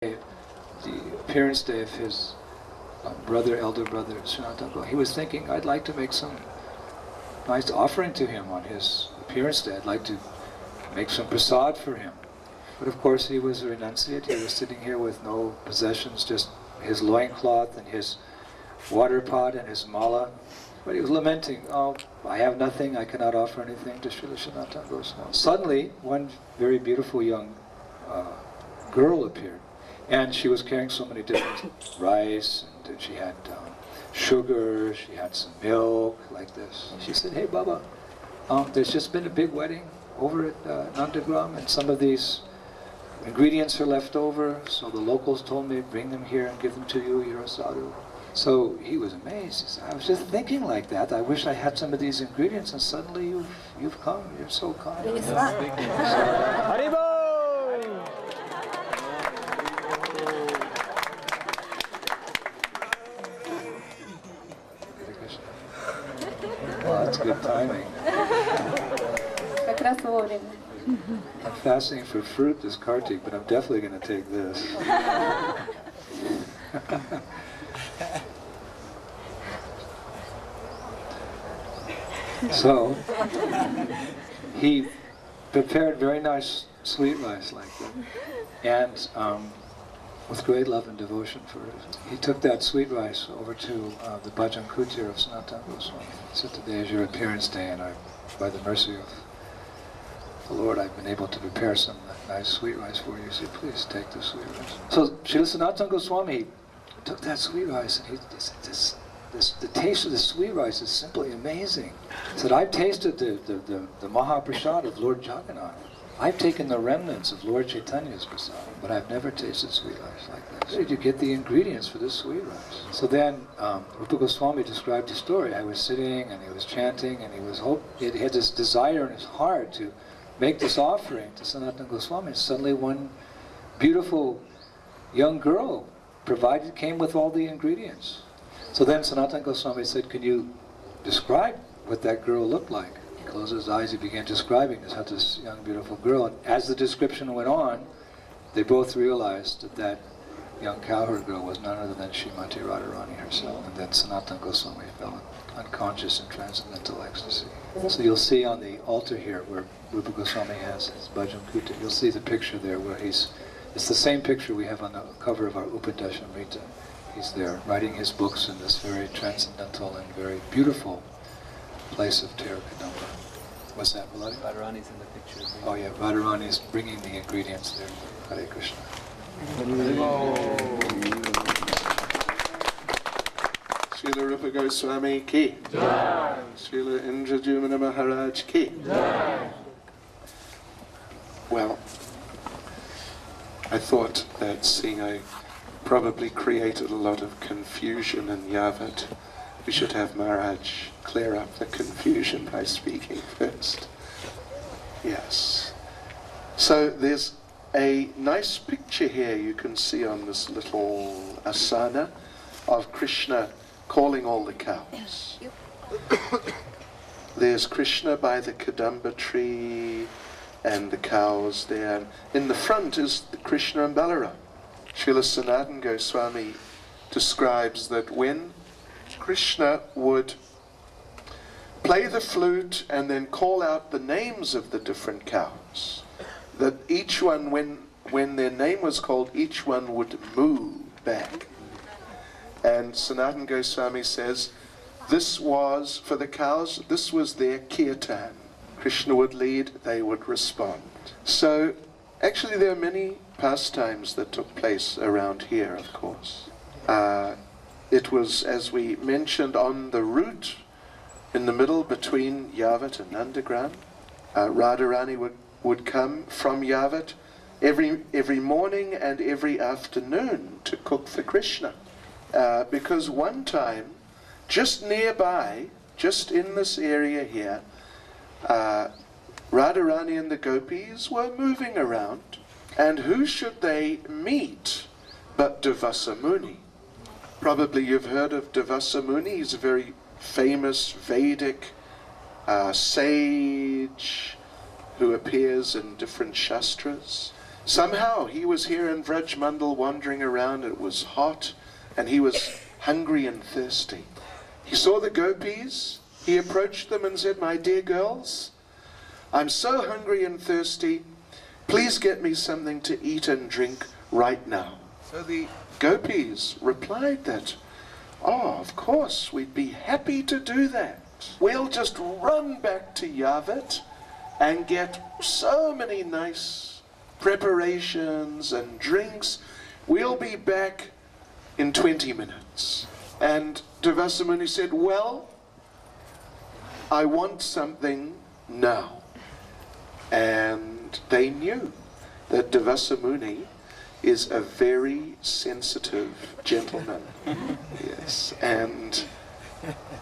the appearance day of his elder brother, Sanatana, he was thinking, I'd like to make some nice offering to him on his appearance day. I'd like to make some prasad for him. But of course he was a renunciate. He was sitting here with no possessions, just his loincloth and his water pot and his mala. But he was lamenting, oh, I have nothing, I cannot offer anything to Srila Sanatana Goswami. Suddenly, one very beautiful young girl appeared. And she was carrying so many different rice, and she had sugar, she had some milk, like this. She said, hey Baba, there's just been a big wedding over at Nandagram, and some of these ingredients are left over, so the locals told me to bring them here and give them to you, you're a sadhu. So he was amazed. He said, I was just thinking like that, I wish I had some of these ingredients, and suddenly you've come, you're so kind. Haribo! Well, that's good timing. I'm fasting for fruit this Kartik, but I'm definitely going to take this. So, he prepared very nice sweet rice like that, and with great love and devotion for it. He took that sweet rice over to the Bhajan Kutir of Sanatana Goswami. He said, today is your appearance day, and by the mercy of the Lord, I've been able to prepare some nice sweet rice for you. He said, please take the sweet rice. So Srila Sanatana Goswami took that sweet rice, and he said, the taste of the sweet rice is simply amazing. He said, I've tasted the Mahaprasad of Lord Jagannath. I've taken the remnants of Lord Chaitanya's prasad, but I've never tasted sweet rice like this. Where did you get the ingredients for this sweet rice? So then Rupa Goswami described the story. I was sitting and he was chanting, and he had this desire in his heart to make this offering to Sanatana Goswami. And suddenly one beautiful young girl came with all the ingredients. So then Sanatana Goswami said, can you describe what that girl looked like? He closed his eyes, he began describing this young beautiful girl. And as the description went on, they both realized that young cowherd girl was none other than Srimati Radharani herself. And then Sanatana Goswami fell unconscious in transcendental ecstasy. So you'll see on the altar here where Rupa Goswami has his Bhajan Kuta, you'll see the picture there where it's the same picture we have on the cover of our Upadeshamrita. He's there writing his books in this very transcendental and very beautiful place of Tirukanamba. What's that, Melody? Radharani's in the picture. Oh yeah, Radharani's bringing the ingredients there. Hare Krishna. Srila Rupa Goswami ki. Jai. Srila Indradyumna Maharaj ki. Jai. Well, I thought that seeing I probably created a lot of confusion in Yavat, we should have Maharaj clear up the confusion by speaking first. Yes. So there's a nice picture here you can see on this little asana of Krishna calling all the cows. There's Krishna by the Kadamba tree and the cows there. In the front is the Krishna and Balaram. Srila Sanatana Goswami describes that when Krishna would play the flute and then call out the names of the different cows, that each one, when their name was called, each one would moo back. And Sanatana Goswami says, this was, for the cows, this was their kirtan. Krishna would lead, they would respond. So, actually there are many pastimes that took place around here, of course. It was, as we mentioned, on the route in the middle between Yavat and Nandagram. Radharani would come from Yavat every morning and every afternoon to cook for Krishna. Because one time, just nearby, just in this area here, Radharani and the gopis were moving around, and who should they meet but Devasa Muni? Probably you've heard of Devasa Muni. He's a very famous Vedic sage who appears in different shastras. Somehow he was here in Vraj Mandal wandering around. It was hot and he was hungry and thirsty. He saw the gopis. He approached them and said, "My dear girls, I'm so hungry and thirsty. Please get me something to eat and drink right now." So the gopis replied that, "Oh, of course, we'd be happy to do that. We'll just run back to Yavat and get so many nice preparations and drinks. We'll be back in 20 minutes. And Durvasa Muni said, "Well, I want something now." And they knew that Durvasa Muni is a very sensitive gentleman. Yes, and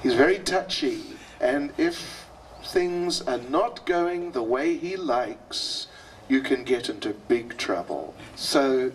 he's very touchy. And if things are not going the way he likes, you can get into big trouble. So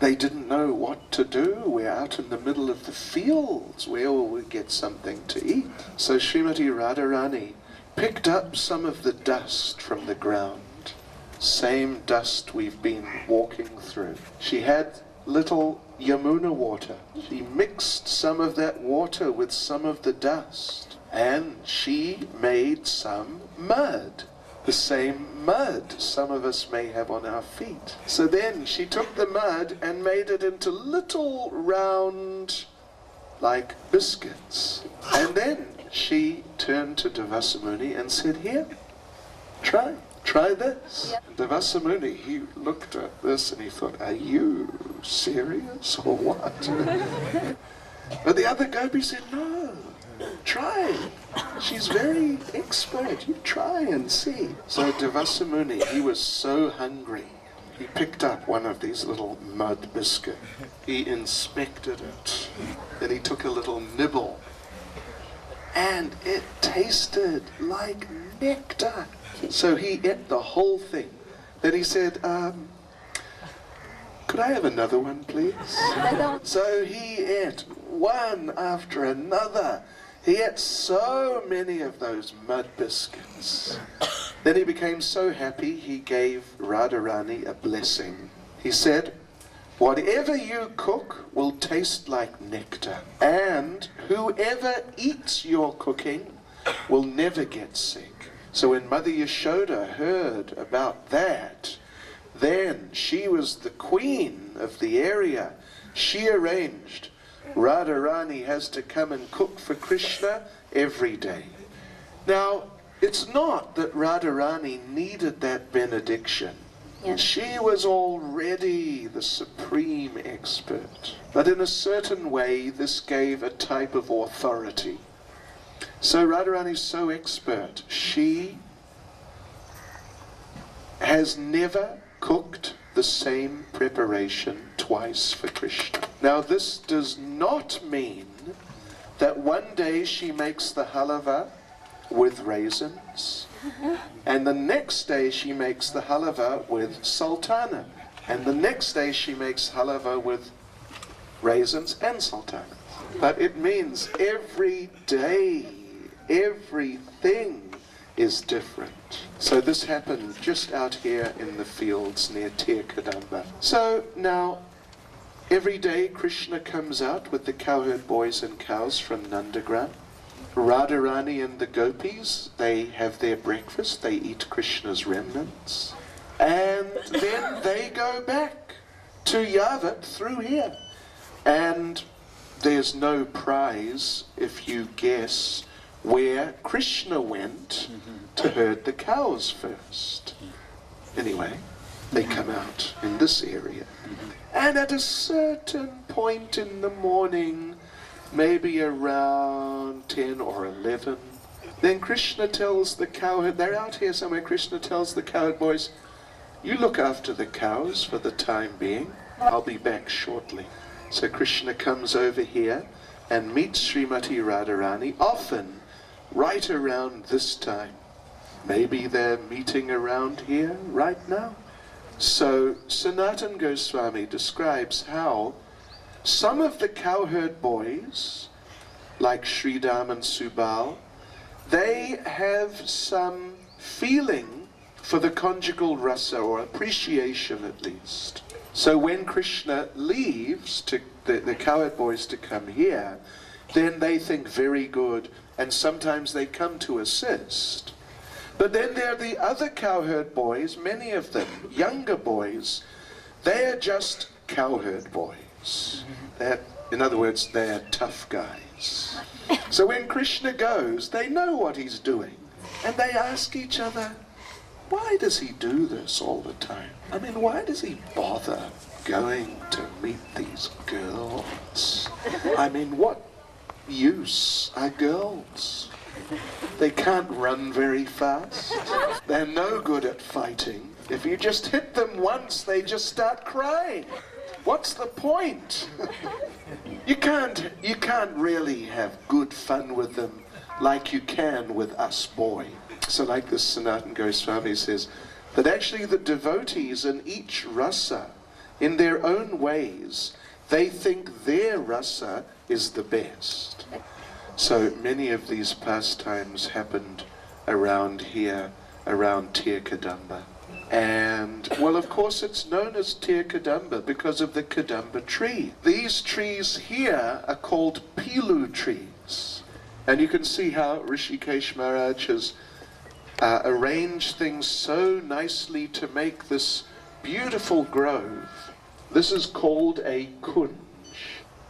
they didn't know what to do. We're out in the middle of the fields. Where will we get something to eat? So Srimati Radharani picked up some of the dust from the ground. Same dust we've been walking through. She had little Yamuna water. She mixed some of that water with some of the dust. And she made some mud. The same mud some of us may have on our feet. So then she took the mud and made it into little round, like biscuits. And then she turned to Durvasa Muni and said, "Here, try this." Yep. Durvasa Muni, he looked at this and he thought, "Are you serious or what?" But the other gopi said, "No, try. She's very expert. You try and see." So Durvasa Muni, he was so hungry. He picked up one of these little mud biscuits. He inspected it. Then he took a little nibble. And it tasted like nectar. So he ate the whole thing. Then he said, "Could I have another one, please?" So he ate one after another. He ate so many of those mud biscuits. Then he became so happy, he gave Radharani a blessing. He said, "Whatever you cook will taste like nectar, and whoever eats your cooking will never get sick." So when Mother Yashoda heard about that, then she was the queen of the area. She arranged Radharani has to come and cook for Krishna every day. Now, it's not that Radharani needed that benediction. Yeah. She was already the supreme expert. But in a certain way, this gave a type of authority. So Radharani's so expert, she has never cooked the same preparation twice for Krishna. Now this does not mean that one day she makes the halava with raisins, and the next day she makes the halava with sultana, and the next day she makes halava with raisins and sultana. But it means every day, everything is different. So this happened just out here in the fields near Kadamba. So now, every day Krishna comes out with the cowherd boys and cows from Nandagram. Radharani and the gopis, they have their breakfast, they eat Krishna's remnants, and then they go back to Yavat through here. And there's no prize if you guess where Krishna went to herd the cows first. Anyway, they come out in this area. And at a certain point in the morning, maybe around 10 or 11, then Krishna tells the cowherd, they're out here somewhere, Krishna tells the cowherd boys, "You look after the cows for the time being. I'll be back shortly." So Krishna comes over here and meets Srimati Radharani, often right around this time. Maybe they're meeting around here right now. So Sanatana Goswami describes how some of the cowherd boys, like Sridham and Subal, they have some feeling for the conjugal rasa, or appreciation at least. So when Krishna leaves to the cowherd boys to come here, then they think very good, and sometimes they come to assist. But then there are the other cowherd boys, many of them, younger boys. They're just cowherd boys. In other words, they're tough guys. So when Krishna goes, they know what he's doing. And they ask each other, why does he do this all the time? I mean, why does he bother going to meet these girls? I mean, what use are girls? They can't run very fast. They're no good at fighting. If you just hit them once, they just start crying. What's the point? You can't really have good fun with them like you can with us boys. So like this Sanatana Goswami says, that actually the devotees in each rasa, in their own ways, they think their rasa is the best. So many of these pastimes happened around here, around Tirkadamba. And, well, of course it's known as Tirkadamba because of the Kadamba tree. These trees here are called Pilu trees. And you can see how Rishikesh Maharaj has arranged things so nicely to make this beautiful grove. This is called a kunj.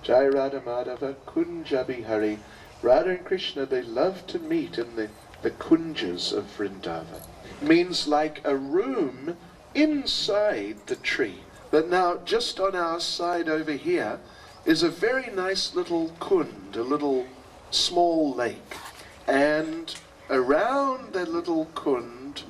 Jai Radha Madhava Kunjabi Hari. Radha and Krishna, they love to meet in the kunjas of Vrindavan. Means like a room inside the tree. But now, just on our side over here, is a very nice little kund, a little small lake. And around the little kund,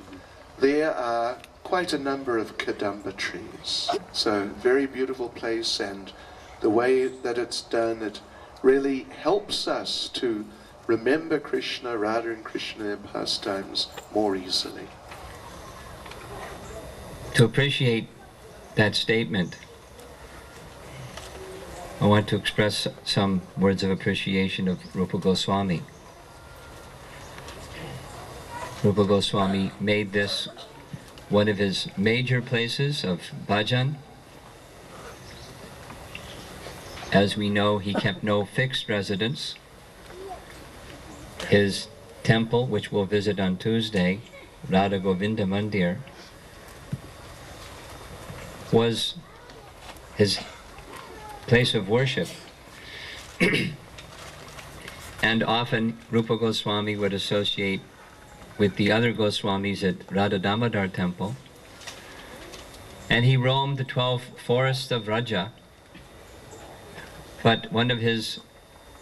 there are quite a number of Kadamba trees. So, very beautiful place, and the way that it's done, it really helps us to remember Krishna, Radha and Krishna in pastimes more easily. To appreciate that statement, I want to express some words of appreciation of Rupa Goswami. Rupa Goswami made this one of his major places of bhajan. As we know, he kept no fixed residence. His temple, which we'll visit on Tuesday, Radha Govinda Mandir, was his place of worship. And often Rupa Goswami would associate with the other Goswamis at Radha Damodar temple. And he roamed the 12 forests of Vraja. But one of his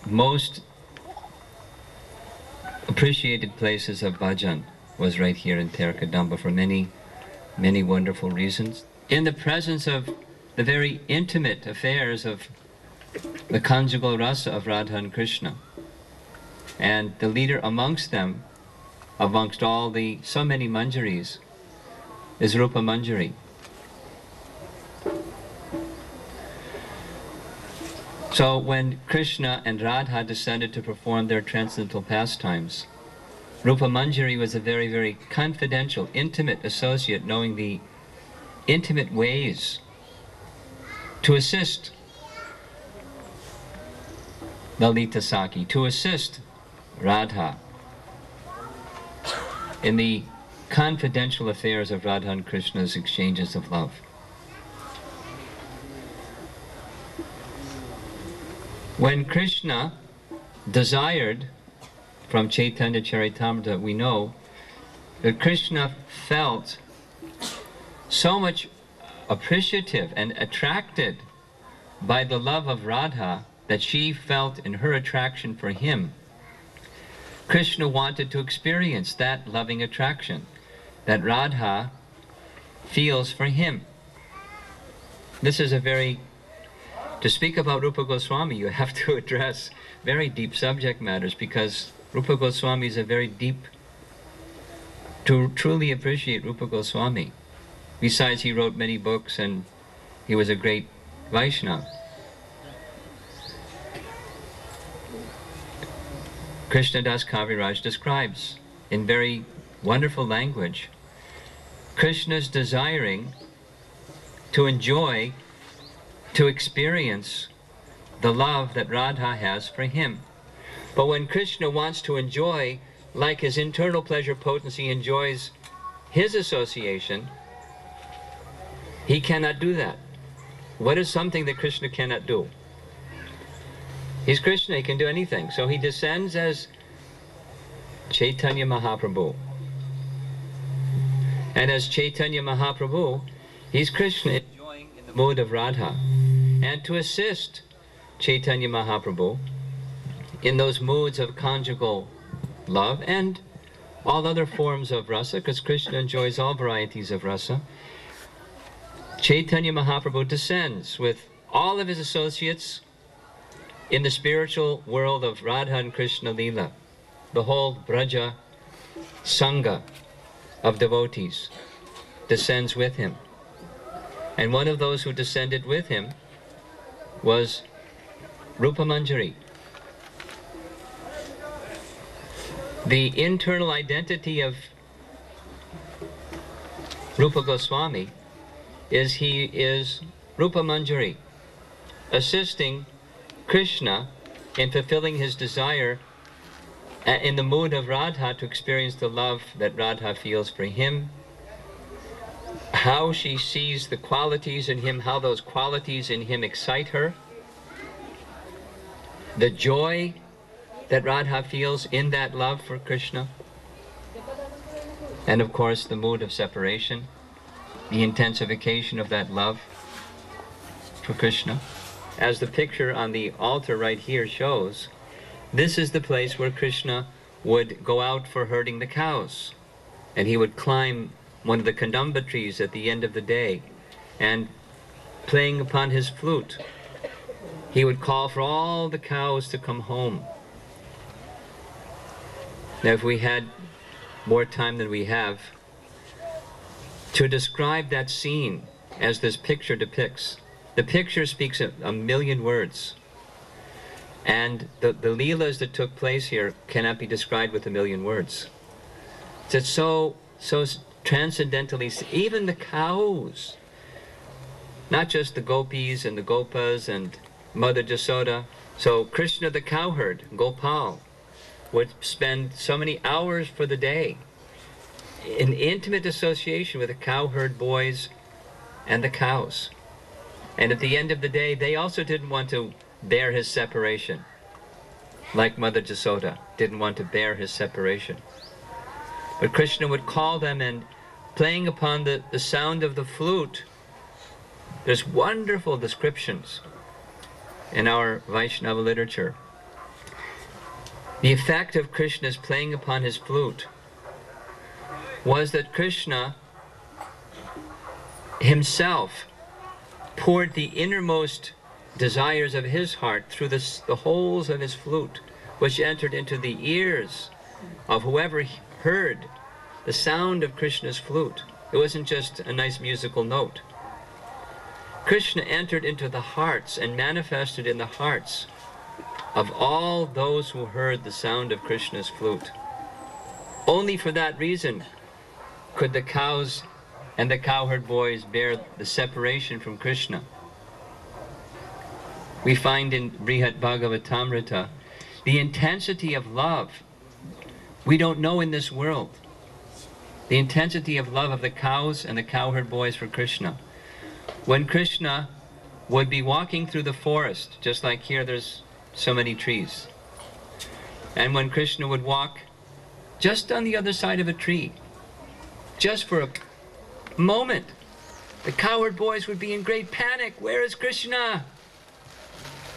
most appreciated places of bhajan was right here in Tirkadamba for many, many wonderful reasons. In the presence of the very intimate affairs of the conjugal rasa of Radha and Krishna. And the leader amongst them, amongst all the so many manjaris, is Rupa Manjari. So when Krishna and Radha descended to perform their transcendental pastimes, Rupa Manjari was a very, very confidential, intimate associate, knowing the intimate ways to assist Lalita Saki, to assist Radha in the confidential affairs of Radha and Krishna's exchanges of love. When Krishna desired, from Chaitanya Charitamrita we know, that Krishna felt so much appreciative and attracted by the love of Radha that she felt in her attraction for him. Krishna wanted to experience that loving attraction that Radha feels for him. This is a very, to speak about Rupa Goswami, you have to address very deep subject matters, because Rupa Goswami is a very deep, to truly appreciate Rupa Goswami. Besides, he wrote many books and he was a great Vaishnava. Krishnadas Kaviraj describes in very wonderful language Krishna's desiring to enjoy, to experience the love that Radha has for him. But when Krishna wants to enjoy, like his internal pleasure potency enjoys his association, he cannot do that. What is something that Krishna cannot do? He's Krishna, he can do anything. So he descends as Chaitanya Mahaprabhu. And as Chaitanya Mahaprabhu, he's Krishna enjoying in the mood of Radha. And to assist Chaitanya Mahaprabhu in those moods of conjugal love and all other forms of rasa, because Krishna enjoys all varieties of rasa, Chaitanya Mahaprabhu descends with all of his associates in the spiritual world of Radha and Krishna Leela. The whole Braja Sangha of devotees descends with him. And one of those who descended with him was Rupa Manjari. The internal identity of Rupa Goswami is he is Rupa Manjari, assisting Krishna in fulfilling his desire in the mood of Radha to experience the love that Radha feels for him, how she sees the qualities in him, how those qualities in him excite her, the joy that Radha feels in that love for Krishna, and of course the mood of separation, the intensification of that love for Krishna. As the picture on the altar right here shows, this is the place where Krishna would go out for herding the cows. And he would climb one of the kadamba trees at the end of the day, and playing upon his flute, he would call for all the cows to come home. Now, if we had more time than we have, to describe that scene as this picture depicts, the picture speaks a million words. And the leelas that took place here cannot be described with a million words. It's so transcendentally, even the cows, not just the gopis and the gopas and Mother Jasoda. So Krishna the cowherd, Gopal, would spend so many hours for the day in intimate association with the cowherd boys and the cows. And at the end of the day, they also didn't want to bear his separation, like Mother Jasoda didn't want to bear his separation. But Krishna would call them, and playing upon the sound of the flute, there's wonderful descriptions in our Vaishnava literature. The effect of Krishna's playing upon his flute was that Krishna himself poured the innermost desires of his heart through the holes of his flute, which entered into the ears of whoever heard the sound of Krishna's flute. It wasn't just a nice musical note. Krishna entered into the hearts and manifested in the hearts of all those who heard the sound of Krishna's flute. Only for that reason could the cows and the cowherd boys bear the separation from Krishna. We find in Brihat Bhagavatamrita the intensity of love we don't know in this world. The intensity of love of the cows and the cowherd boys for Krishna. When Krishna would be walking through the forest, just like here there's so many trees, and when Krishna would walk just on the other side of a tree, just for a moment, the cowherd boys would be in great panic. Where is Krishna?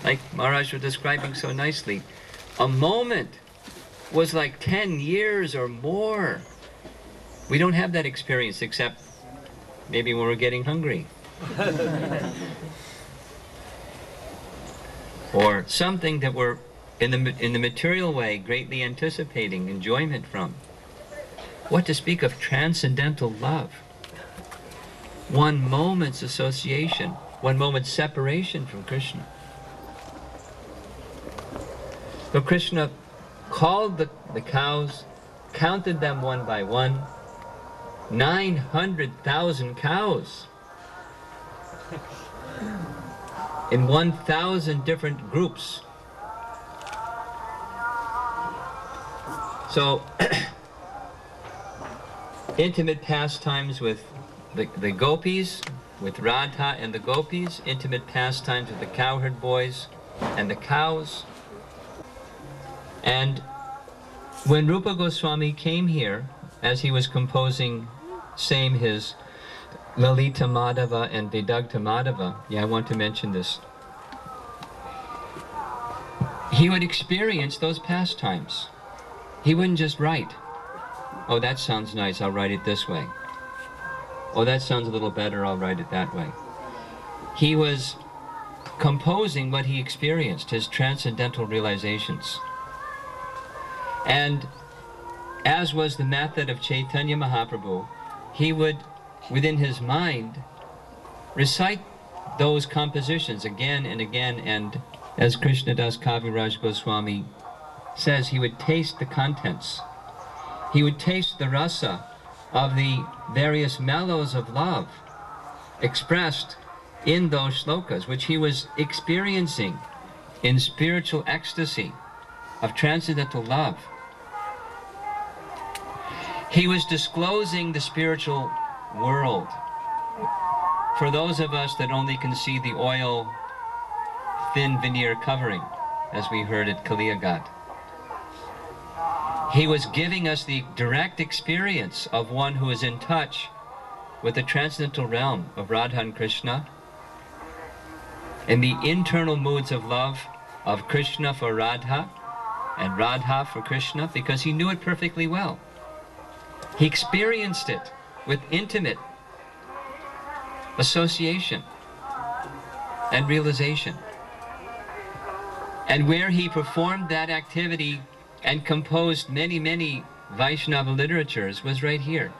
Like Maharaj was describing so nicely, a moment was like 10 years or more. We don't have that experience except maybe when we're getting hungry. Or something that we're in the material way greatly anticipating enjoyment from. What to speak of transcendental love? One moment's association, one moment's separation from Krishna. So Krishna called the cows, counted them one by one, 900,000 cows in 1,000 different groups. So, intimate pastimes with the gopis, with Radha and the gopis, intimate pastimes with the cowherd boys and the cows. And when Rupa Goswami came here, as he was composing same his Lalita Madhava and Vidagdha Madhava, yeah, I want to mention this, he would experience those pastimes. He wouldn't just write, oh, that sounds nice, I'll write it this way. Oh, that sounds a little better, I'll write it that way. He was composing what he experienced, his transcendental realizations. And as was the method of Chaitanya Mahaprabhu, he would, within his mind, recite those compositions again and again, and as Krishnadas Kaviraj Goswami says, he would taste the contents. He would taste the rasa of the various mellows of love expressed in those shlokas, which he was experiencing in spiritual ecstasy of transcendental love. He was disclosing the spiritual world for those of us that only can see the oil thin veneer covering, as we heard at Kaliyagat. He was giving us the direct experience of one who is in touch with the transcendental realm of Radha and Krishna and the internal moods of love of Krishna for Radha and Radha for Krishna, because he knew it perfectly well. He experienced it with intimate association and realization. And where he performed that activity and composed many, many Vaishnava literatures was right here.